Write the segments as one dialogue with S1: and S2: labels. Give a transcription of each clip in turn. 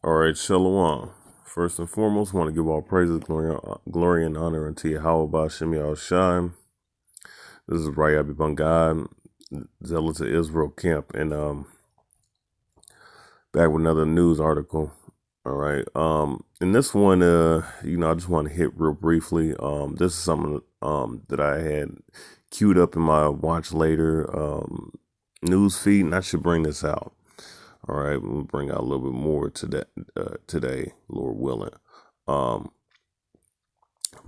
S1: All right, Shalom. First and foremost, I want to give all praises, glory and honor unto YAHAWAH, SHAM. This is Rayabya God, Zealots of Israel camp, and back with another news article. All right. In this one, I just want to hit real briefly. This is something that I had queued up in my watch later news feed, and I should bring this out. All right, we'll bring out a little bit more today, Lord willing. But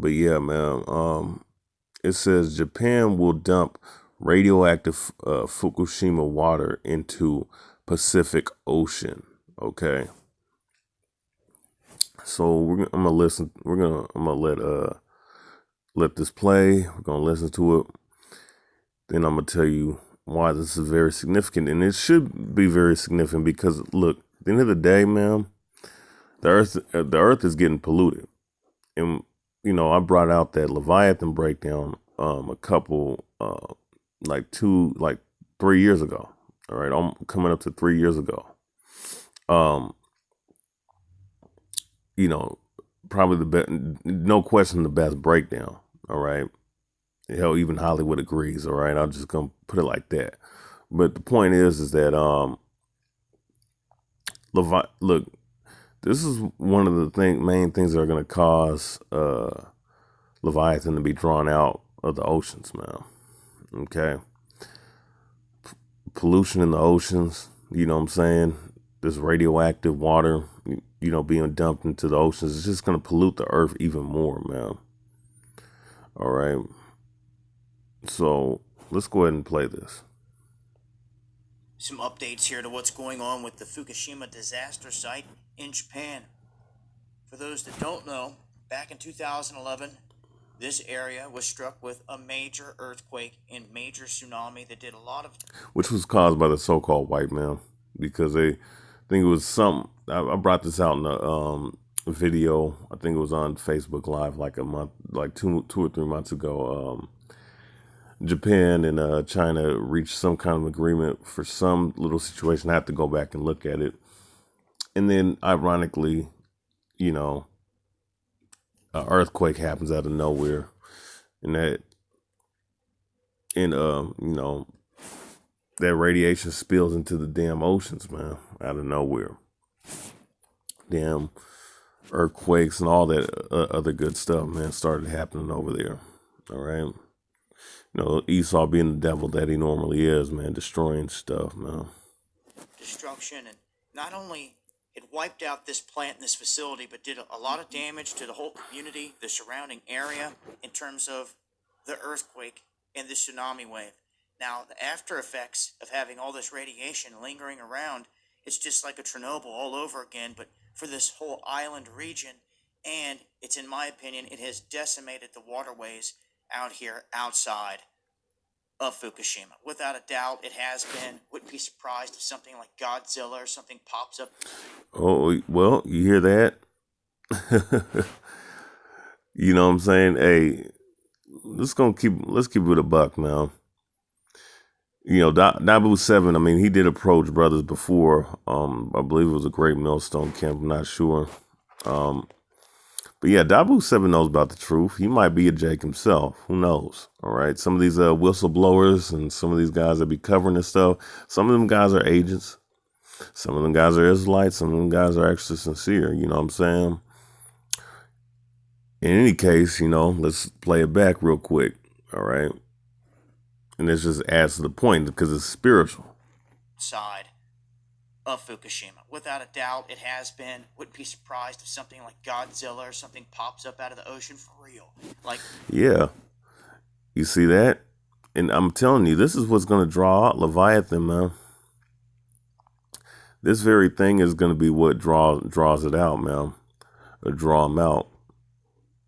S1: yeah, man. It says Japan will dump radioactive Fukushima water into Pacific Ocean. Okay. So I'm gonna listen. I'm gonna let this play. We're gonna listen to it. Then I'm gonna tell you why this is very significant, and it should be very significant because look, at the end of the day, man, the earth is getting polluted, and I brought out that Leviathan breakdown a couple 3 years ago. All right, I'm coming up to 3 years ago. Probably the best, no question, the best breakdown. All right. Hell, even Hollywood agrees. All right. I'm just going to put it like that. But the point is that, look, this is one of the main things that are going to cause, Leviathan to be drawn out of the oceans, man. Okay. Pollution in the oceans, you know what I'm saying? This radioactive water, being dumped into the oceans, it's just going to pollute the earth even more, man. All right. So let's go ahead and play this.
S2: Some updates here to what's going on with the Fukushima disaster site in Japan. For those that don't know, back in 2011, this area was struck with a major earthquake and major tsunami that did a lot of...
S1: Which was caused by the so-called white man, because they think it was some... I brought this out in a video. I think it was on Facebook Live like a month, like two or 3 months ago. Japan and China reached some kind of agreement for some little situation. I have to go back and look at it. And then, ironically, an earthquake happens out of nowhere, and that radiation spills into the damn oceans, man, out of nowhere. Damn earthquakes and all that other good stuff, man, started happening over there. All right. Esau being the devil that he normally is, man, destroying stuff, man.
S2: Destruction, and not only it wiped out this plant and this facility, but did a lot of damage to the whole community, the surrounding area, in terms of the earthquake and the tsunami wave. Now, the after effects of having all this radiation lingering around, it's just like a Chernobyl all over again, but for this whole island region, and it's, in my opinion, it has decimated the waterways out here outside of Fukushima. Without a doubt, it has been. Wouldn't be surprised if something like Godzilla or something pops up.
S1: Oh, well, you hear that? You know what I'm saying? Hey, let's keep it with a buck, man. Dabu 7, I mean, he did approach brothers before. I believe it was a Great Millstone camp, I'm not sure. But yeah, Dabu 7 knows about the truth. He might be a Jake himself. Who knows? All right. Some of these whistleblowers and some of these guys that be covering this stuff, some of them guys are agents. Some of them guys are Israelites. Some of them guys are actually sincere. You know what I'm saying? In any case, let's play it back real quick. All right. And this just adds to the point because it's spiritual.
S2: Side of Fukushima. Without a doubt, it has been. Wouldn't be surprised if something like Godzilla or something pops up out of the ocean for real.
S1: Yeah. You see that? And I'm telling you, this is what's going to draw out Leviathan, man. This very thing is going to be what draws it out, man. Or draw him out.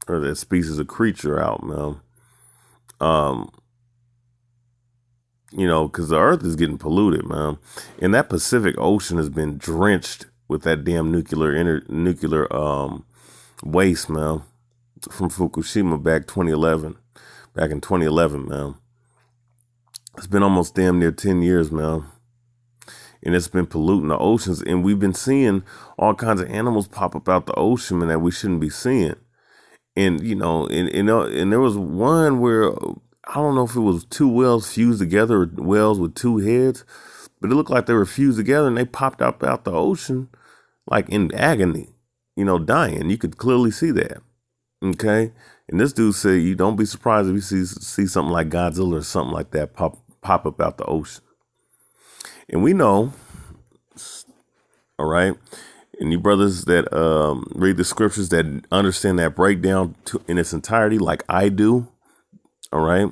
S1: Or that species of creature out, man. Because the earth is getting polluted, man. And that Pacific Ocean has been drenched with that damn nuclear waste, man, from Fukushima back in 2011, man. It's been almost damn near 10 years, man. and it's been polluting the oceans. And we've been seeing all kinds of animals pop up out the ocean, and that we shouldn't be seeing. And and there was one where I don't know if it was two whales fused together or whales with two heads, but it looked like they were fused together, and they popped up out the ocean like in agony, dying. You could clearly see that. Okay, and this dude said, "You don't be surprised if you see something like Godzilla or something like that pop up out the ocean." And we know, all right, and you brothers that read the scriptures that understand that breakdown in its entirety, like I do, all right,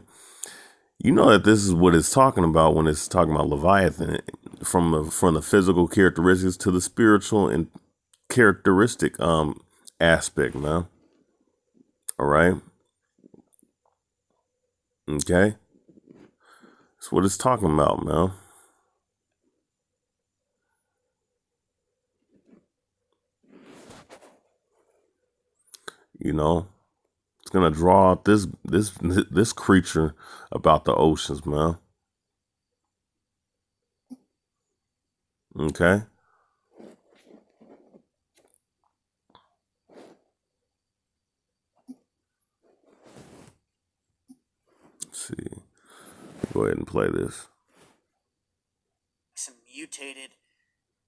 S1: you know that this is what it's talking about when it's talking about Leviathan, from the physical characteristics to the spiritual and characteristic aspect, man. All right. Okay. That's what it's talking about, man. It's gonna draw out this creature about the oceans, man. Okay. Let's see. Go ahead and play this.
S2: Some mutated,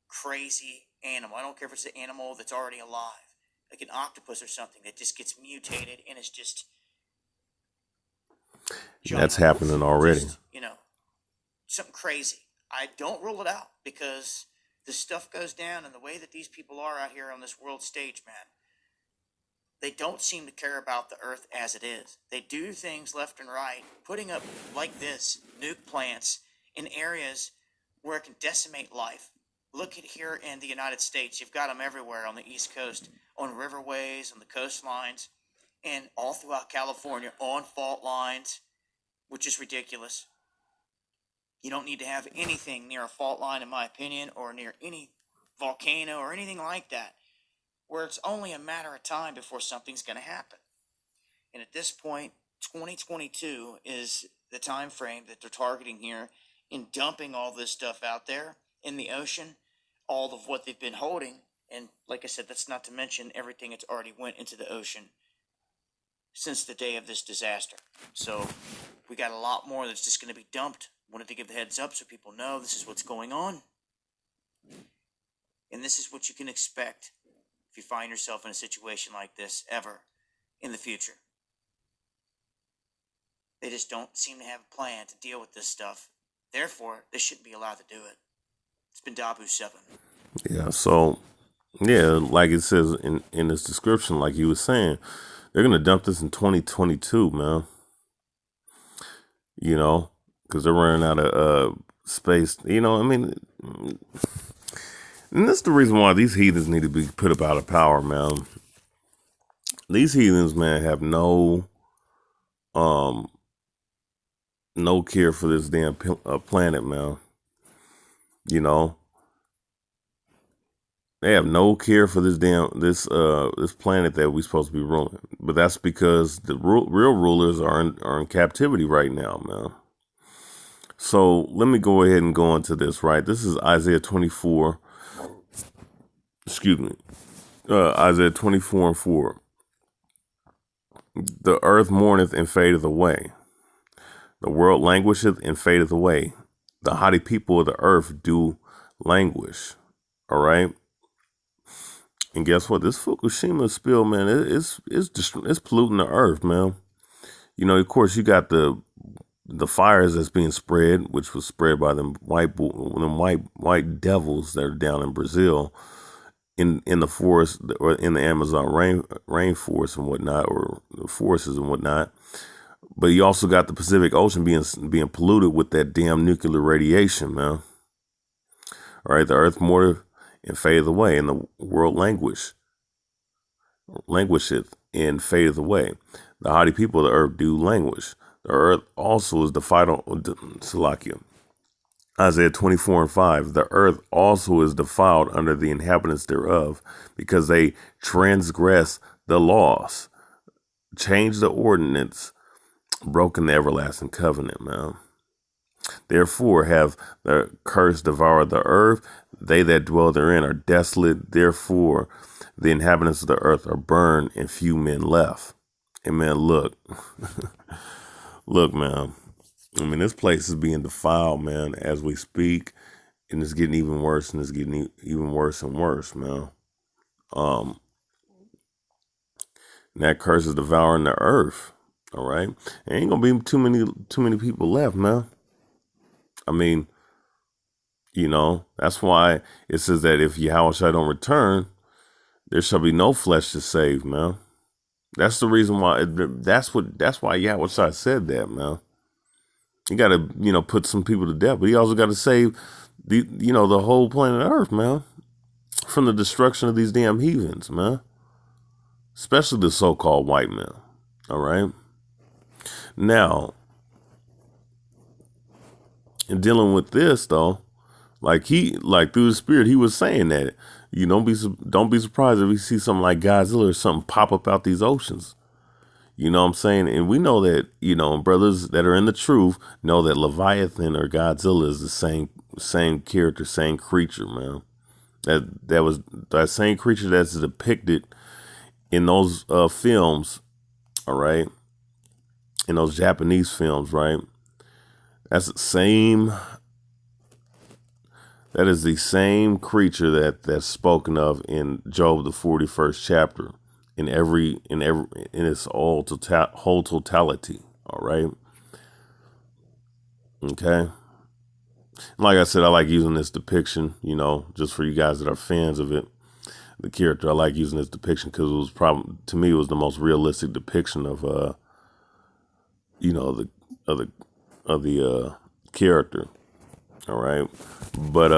S2: crazy animal. I don't care if it's an animal that's already alive, like an octopus or something that just gets mutated and is just.
S1: That's happening already.
S2: Just, something crazy. I don't rule it out because the stuff goes down, and the way that these people are out here on this world stage, man, they don't seem to care about the earth as it is. They do things left and right, putting up like this nuke plants in areas where it can decimate life. Look at here in the United States. You've got them everywhere on the East Coast, on riverways, on the coastlines, and all throughout California, on fault lines, which is ridiculous. You don't need to have anything near a fault line, in my opinion, or near any volcano or anything like that, where it's only a matter of time before something's going to happen. And at this point, 2022 is the time frame that they're targeting here in dumping all this stuff out there in the ocean, all of what they've been holding. And like I said, that's not to mention everything that's already went into the ocean since the day of this disaster. So we got a lot more that's just going to be dumped. Wanted to give the heads up so people know this is what's going on. And this is what you can expect if you find yourself in a situation like this ever in the future. They just don't seem to have a plan to deal with this stuff. Therefore, they shouldn't be allowed to do it. It's been Dabu 7.
S1: Yeah, so, yeah, like it says in this description, like you were saying, they're going to dump this in 2022, man. Because they're running out of space. And that's the reason why these heathens need to be put up out of power, man. These heathens, man, have no care for this damn planet, man. They have no care for this this planet that we're supposed to be ruling. But that's because the real rulers are in captivity right now, man. So let me go ahead and go into this, right? This is Isaiah 24. Excuse me. Isaiah 24:4. The earth mourneth and fadeth away. The world languisheth and fadeth away. The haughty people of the earth do languish. All right. And guess what? This Fukushima spill, man, it's polluting the earth, man. Of course, you got the fires that's being spread, which was spread by them white devils that are down in Brazil, in the forest or in the Amazon rainforest and whatnot, or the forests and whatnot. But you also got the Pacific Ocean being polluted with that damn nuclear radiation, man. All right, the earth mourneth and fadeth away, and the world languisheth and fadeth away. The haughty people of the earth do languish. The earth also is defiled. Salakia. Isaiah 24:5. The earth also is defiled under the inhabitants thereof, because they transgress the laws, changed the ordinance, broken the everlasting covenant, man. Therefore have the curse devoured the earth. They that dwell therein are desolate. Therefore the inhabitants of the earth are burned, and few men left. And man, look, look, man. I mean, this place is being defiled, man, as we speak, and it's getting even worse, and it's getting even worse and worse, man. And that curse is devouring the earth. All right, ain't gonna be too many people left, man. I mean, that's why it says that if YAHAWASH don't return, there shall be no flesh to save, man. That's the reason why. That's why YAHAWASH said that, man. You got to, put some people to death, but he also got to save the whole planet Earth, man, from the destruction of these damn heathens, man. Especially the so-called white men. All right. Now, in dealing with this though, like through the Spirit, he was saying that don't be surprised if you see something like Godzilla or something pop up out these oceans. You know what I'm saying? And we know that, brothers that are in the truth know that Leviathan or Godzilla is the same character, same creature, man. That was that same creature that's depicted in those films, all right? In those Japanese films, right? That is the same creature that's spoken of in Job the 41st chapter. In its whole totality. All right. Okay. Like I said, I like using this depiction, just for you guys that are fans of it. The character, I like using this depiction because it was to me, it was the most realistic depiction of, the character. All right. But,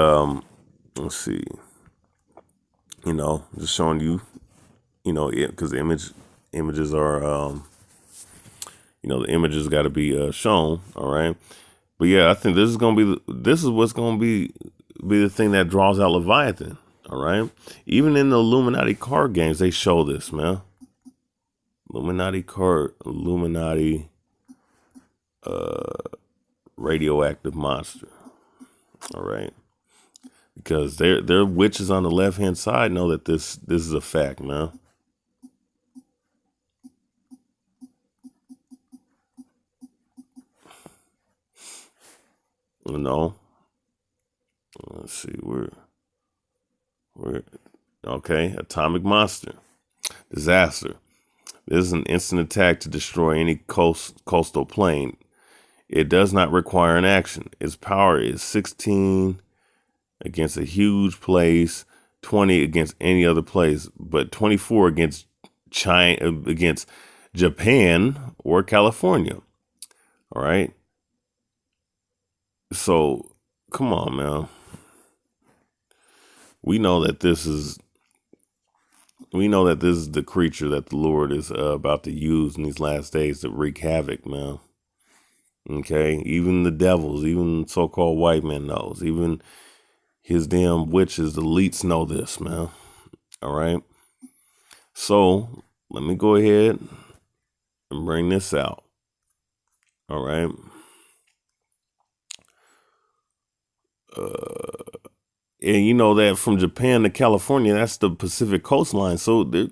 S1: let's see, just showing you, because images are, the images got to be shown. All right. But yeah, I think this is what's going to be the thing that draws out Leviathan. All right. Even in the Illuminati card games, they show this, man. Illuminati radioactive monster. All right. Because their witches on the left-hand side know that this is a fact, man. Let's see, we're okay. Atomic monster, disaster. This is an instant attack to destroy any coastal plain. It does not require an action. Its power is 16 against a huge place, 20 against any other place, but 24 against China, against Japan or California. All right. So come on, man. We know that this is the creature that the Lord is about to use in these last days to wreak havoc, man. Okay, even the devils, even so-called white men knows, even his damn witches, the elites know this, man. All right. So let me go ahead and bring this out. All right. And you know that from Japan to California, that's the Pacific coastline. So they're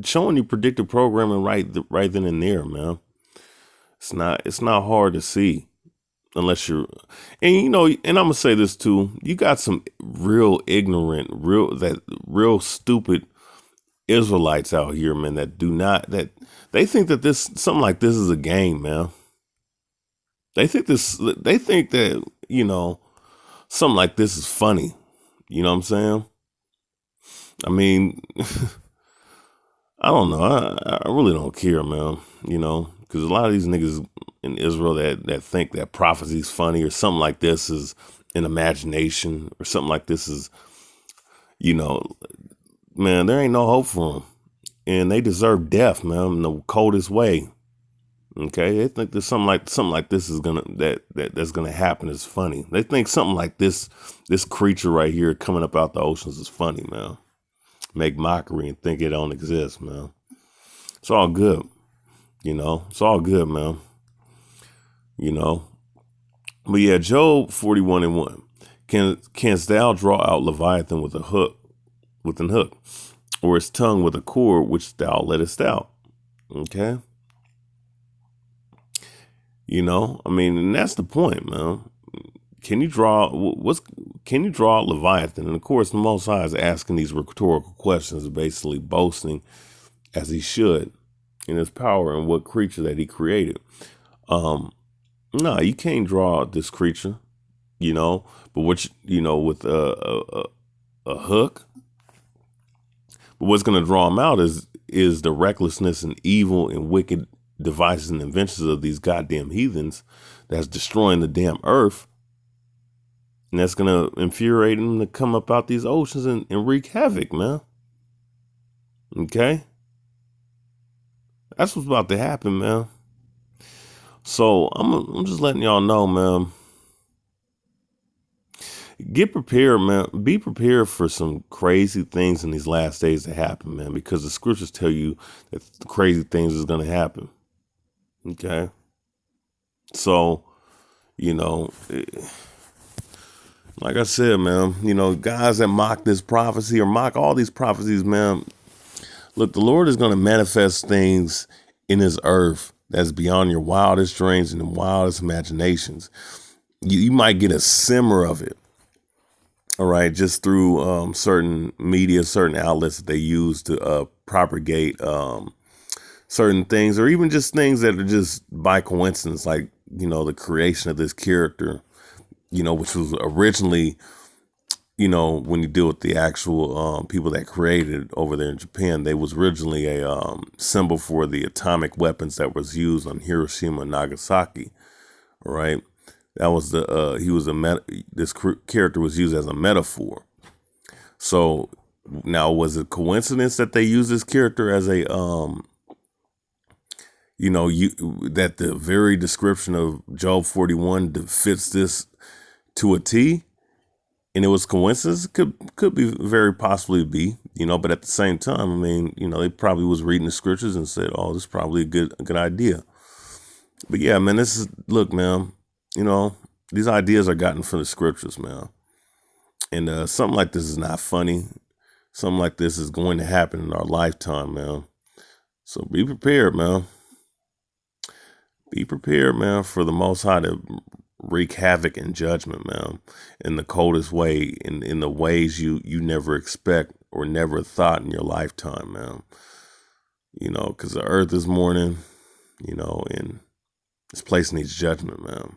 S1: showing you predictive programming right then and there, man. It's not hard to see unless you're, and and I'm gonna say this too. You got some real ignorant, real stupid Israelites out here, man, that they think that something like this is a game, man. They think that, something like this is funny. You know what I'm saying? I mean, I don't know. I really don't care, man. Because a lot of these niggas in Israel that think that prophecy is funny or something like this is an imagination or something like this is, man, there ain't no hope for them. And they deserve death, man, in the coldest way. Okay, they think there's something like this is that's gonna happen is funny. They think something like this creature right here coming up out the oceans is funny, man. Make mockery and think it don't exist, man. It's all good, it's all good, man. But yeah, Job 41:1. Canst thou draw out Leviathan with an hook, or his tongue with a cord which thou lettest out? Okay. I mean, and that's the point, man. Can you draw out Leviathan? And of course, the Most High is asking these rhetorical questions, basically boasting, as he should, in his power and what creature that he created. No, you can't draw out this creature, but with a hook. But what's going to draw him out is the recklessness and evil and wicked devices and inventions of these goddamn heathens that's destroying the damn earth. And that's going to infuriate them to come up out these oceans and wreak havoc, man. Okay? That's what's about to happen, man. So I'm just letting y'all know, man. Get prepared, man. Be prepared for some crazy things in these last days to happen, man, because the scriptures tell you that crazy things is going to happen. Okay? So, like I said, man, guys that mock this prophecy or mock all these prophecies, man, look, the Lord is going to manifest things in his earth that's beyond your wildest dreams and wildest imaginations. You might get a simmer of it. All right, just through certain media, certain outlets that they use to propagate certain things, or even just things that are just by coincidence, like, the creation of this character, which was originally, when you deal with the actual people that created it over there in Japan, they was originally a symbol for the atomic weapons that was used on Hiroshima and Nagasaki. All right. That was this character was used as a metaphor. So now, was it coincidence that they used this character as a, that the very description of Job 41 fits this to a T? And it was coincidence? Could be very possibly be, but at the same time, I mean, they probably was reading the scriptures and said, oh, this is probably a good idea. But yeah, man, look, man, these ideas are gotten from the scriptures, man. And something like this is not funny. Something like this is going to happen in our lifetime, man. So be prepared, man. Be prepared, man, for the Most High to wreak havoc and judgment, man, in the coldest way, in the ways you never expect or never thought in your lifetime, man. Because the earth is mourning, and this place needs judgment, man.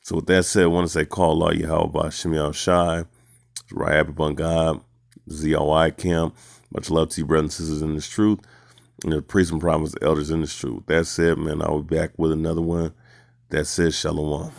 S1: So with that said, I want to say, call Allah YAHAWAH, Simeon Shai, Rayabya upon God, ZEALOTS camp. Much love to you, brothers and sisters in this truth, and the priests and prophets, elders in this truth. That said, man, I'll be back with another one. That said, Shalom.